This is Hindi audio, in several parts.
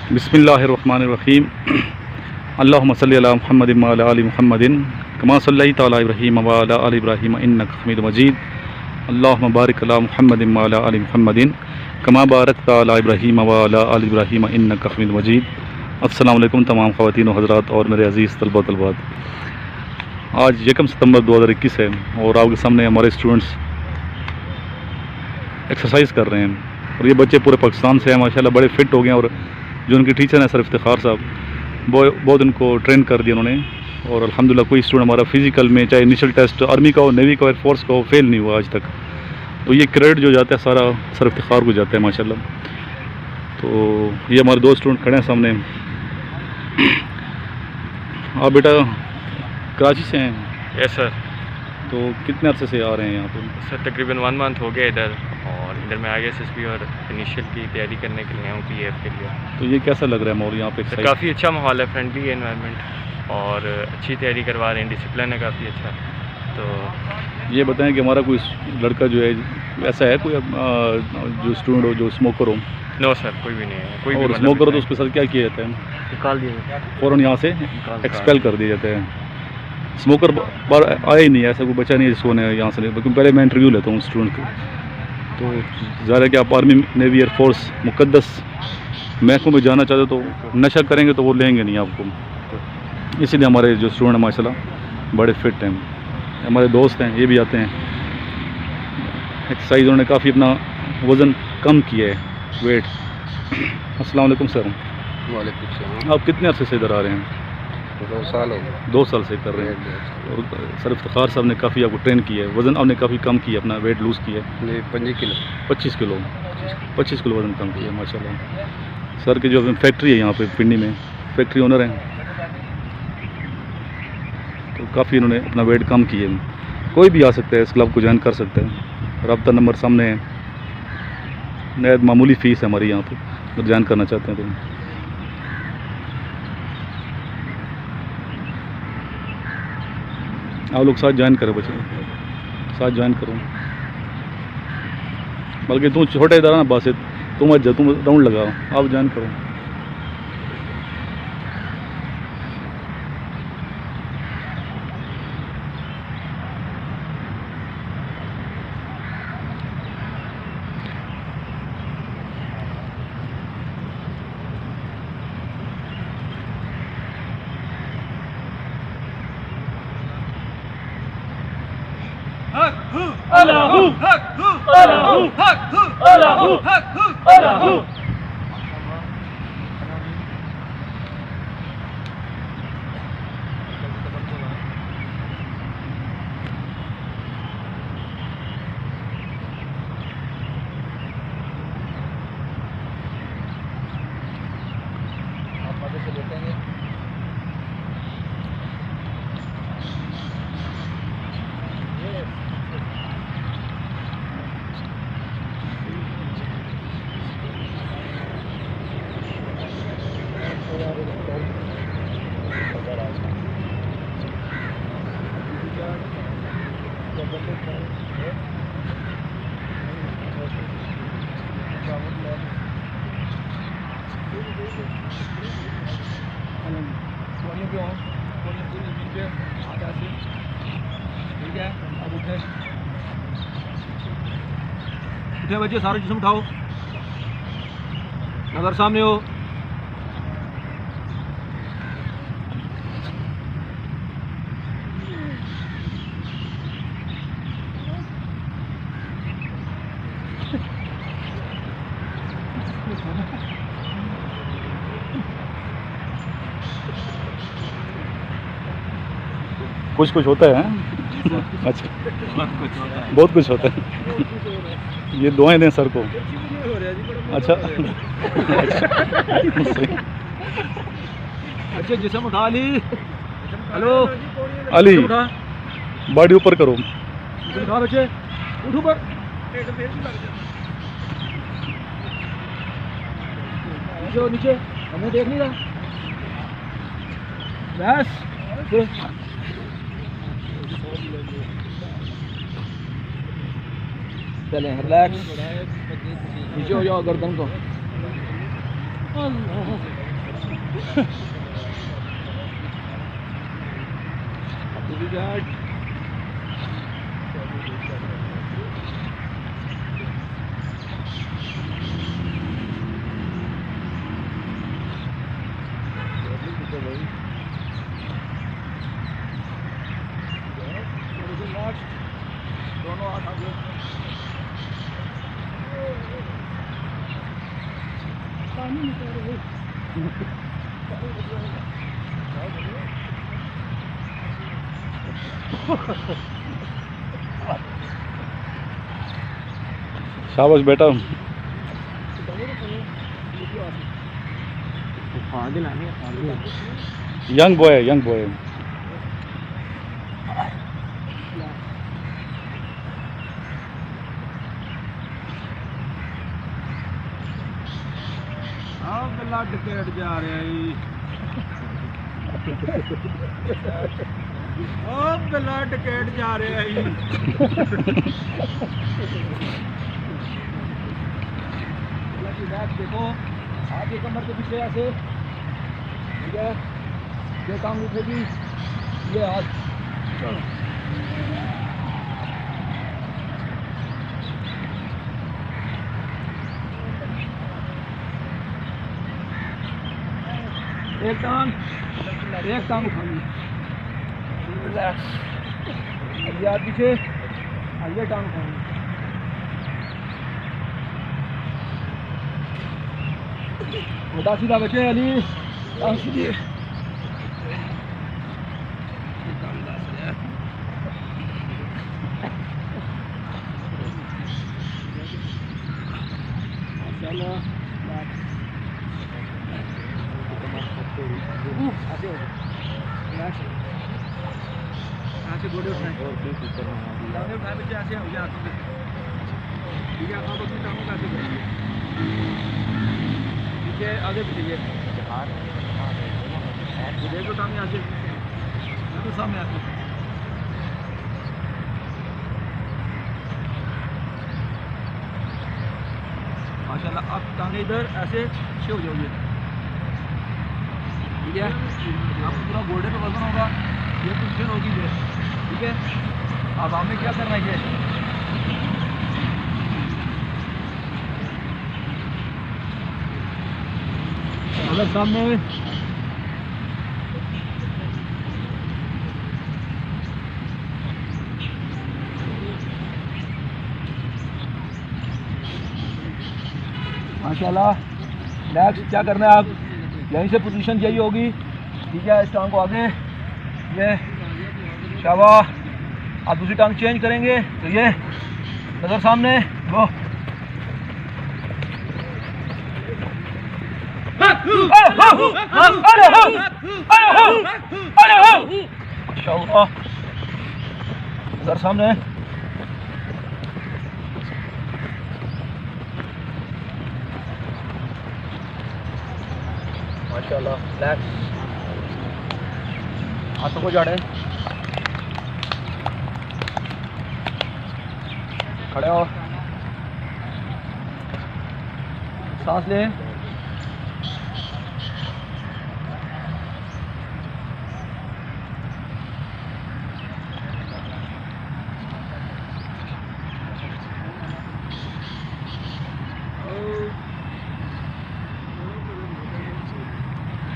बिस्मिल्लाहिर्रहमानिर्रहीम। अल्लाहुम्मा सल्लि अला मुहम्मदिन व अला आलि मुहम्मदिन कमा सल्लैता अला इब्राहीम व अला आलि इब्राहीम इन्नका हमीदुम मजीद। अल्लाहुम्मा बारिक अला मुहम्मदिन व अला आलि मुहम्मदिन कमा बारकता अला इब्राहीम व अला आलि इब्राहीम इन्नका हमीदुम मजीद। अस्सलाम वालेकुम तमाम ख़वातीन व हज़रात और मेरे अज़ीज़ तलबा तलबात। आज 1 सितंबर 2021 है और आपके सामने हमारे स्टूडेंट्स एक्सरसाइज कर रहे हैं और ये बच्चे पूरे पाकिस्तान से हैं माशाल्लाह, बड़े फिट हो गए हैं। और जो उनके टीचर हैं सर इफ्तिखार साहब, बहुत उनको ट्रेन कर दिया उन्होंने। और अल्हम्दुलिल्लाह कोई स्टूडेंट हमारा फ़िज़िकल में, चाहे इनिशियल टेस्ट आर्मी का हो, नेवी का हो, एयरफोर्स का हो, फेल नहीं हुआ आज तक। तो ये क्रेडिट जो जाता है सारा सर इफ्तिखार को जाता है माशाल्लाह। तो ये हमारे 2 स्टूडेंट खड़े हैं सामने। आप बेटा कराची से हैं? Yes sir. तो कितने अरसे से आ रहे हैं यहाँ पर? सर तकरीबन 1 मंथ हो गया इधर, और इधर मैं ISSB और इनिशियल की तैयारी करने के लिए आया हूँ, PF के लिए। तो ये कैसा लग रहा है माहौल यहाँ पे? काफ़ी अच्छा माहौल है, फ्रेंडली है एनवायरनमेंट, और अच्छी तैयारी करवा रहे हैं, डिसिप्लिन है काफ़ी अच्छा। तो ये बताएं कि हमारा कोई लड़का जो है ऐसा है कोई जो स्टूडेंट हो जो स्मोकर हो? नो सर, कोई भी नहीं है। कोई और भी स्मोकर हो तो उसके साथ क्या किया जाता है? निकाल दिया, फ़ौरन यहाँ से एक्सपेल कर दिया जाता है। स्मोकर बार आया ही नहीं है, ऐसा कोई बच्चा नहीं है जिसको ने यहाँ से, लेकिन पहले मैं इंटरव्यू लेता हूँ स्टूडेंट को। तो ज़ाहिर है कि आप आर्मी, नेवी, एयरफोर्स, मुक़द्दस महकमों में जाना चाहते तो नशा करेंगे तो वो लेंगे नहीं आपको। इसीलिए हमारे जो स्टूडेंट हैं माशाल्लाह बड़े फिट हैं। हमारे दोस्त हैं, ये भी आते हैं एक्सरसाइज। उन्होंने काफ़ी अपना वज़न कम किया है, वेट। अस्सलाम वालेकुम सर। वालेकुम सलाम। आप कितने अरसे से इधर आ रहे हैं? 2 साल हो गए। 2 साल से कर रहे हैं। और सर इफ्तिखार साहब ने काफ़ी आपको ट्रेन किया है, वज़न आपने काफ़ी कम किया, अपना वेट लूज़ किया है। 25 किलो 25 किलो वज़न कम किया है माशाल्लाह। सर की जो फैक्ट्री है यहाँ पे पिंडी में, फैक्ट्री ओनर हैं, तो काफ़ी इन्होंने अपना वेट कम किया है। कोई भी आ सकता है, इस क्लब को ज्वाइन कर सकता है। रब्ता नंबर सामने है। नहायत मामूली फ़ीस है हमारी यहाँ पे, अगर ज्वाइन करना चाहते हैं तो। आप लोग साथ ज्वाइन करो, बच्चे साथ ज्वाइन करो। बल्कि तुम छोटे इधर ना बासित, तुम मत जा, तुम राउंड लगाओ, आप ज्वाइन करो। Allahu Akbar, Allahu Akbar, Allahu Akbar, Allahu उठे बच्चे, सारे जिस्म उठाओ, नजर सामने हो। कुछ कुछ होता है। अच्छा, बहुत कुछ होता है। ये दुआएं दें सर को। अच्छा बच्चे जिस्म उठा ली। हेलो अली, बॉडी ऊपर करो। उठा बच्चे, उठ ऊपर। नीचे हमें देख नहीं रहा। बस चलें, रिलैक्स, नीचे हो जाओ गर्दन को। दोनों हाथ आगे। पानी निकल रही है। शाबाश बेटा। यंग बॉय है, यंग बॉय है। ब्लड कैट जा रहा है। ब्लड कैट जा रहा है। देखो आगे कमर के पीछे ऐसे, ठीक है, ये काम उठेगी, ये हाथ चलो। एक टांग उठाइए, याद पीछे, ये टांग उठाइए। उल्टा सीधा बचे अली, टांग सीधी। ऐसे गोडे उठाएं, टांगे उठाए बच्चे, ऐसे हो गया हाथों पे, ठीक है। अब अपनी टांगों को ऐसे करेंगे, ठीक है, आगे पीछे ये देखो टांगे ऐसे, तो सामने आते माशाल्लाह। अब टांगे इधर ऐसे छे हो जाओगे, ठीक है। अब पूरा गोल्डे पे वजन होगा, ये कुछ फिर होगी ये, ठीक है। अब हमें क्या करना है, अगर सामने माशाल्लाह। नेक्स्ट क्या करना है, आप यहीं से पोजीशन यही होगी, ठीक है। इस टांग को आगे, ये शाबाश। आप दूसरी टांग चेंज करेंगे तो ये नज़र सामने, गो। शाबाश, नज़र सामने। माशाल्लाह। नेक्स्ट हाथों को झाड़े, खड़े हो, सांस लें,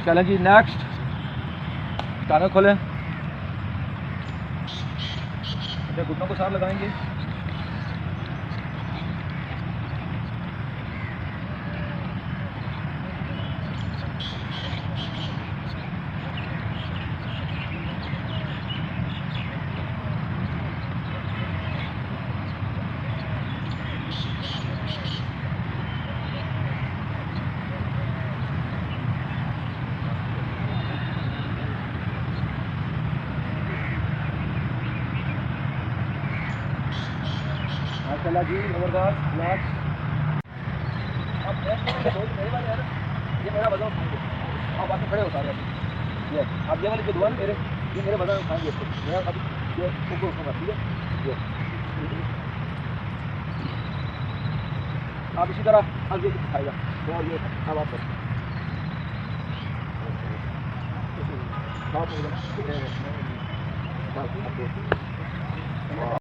चलें जी। नेक्स्ट टांगे खोलें, घुटनों को साथ लगाएंगे, माशाल्लाह जी, ज़बरदस्त। नेक्स्ट अब ये मेरा वजन उठाएंगे, आप आके खड़े हो सारे, ये आप ये वाली दुआ मेरे, ये मेरे वजन उठाएंगे इसको, मैं अभी ये ऊपर उठूंगा, ठीक है। ये आप इसी तरह आगे दिखाएगा, और ये अब आप साफ हो गया।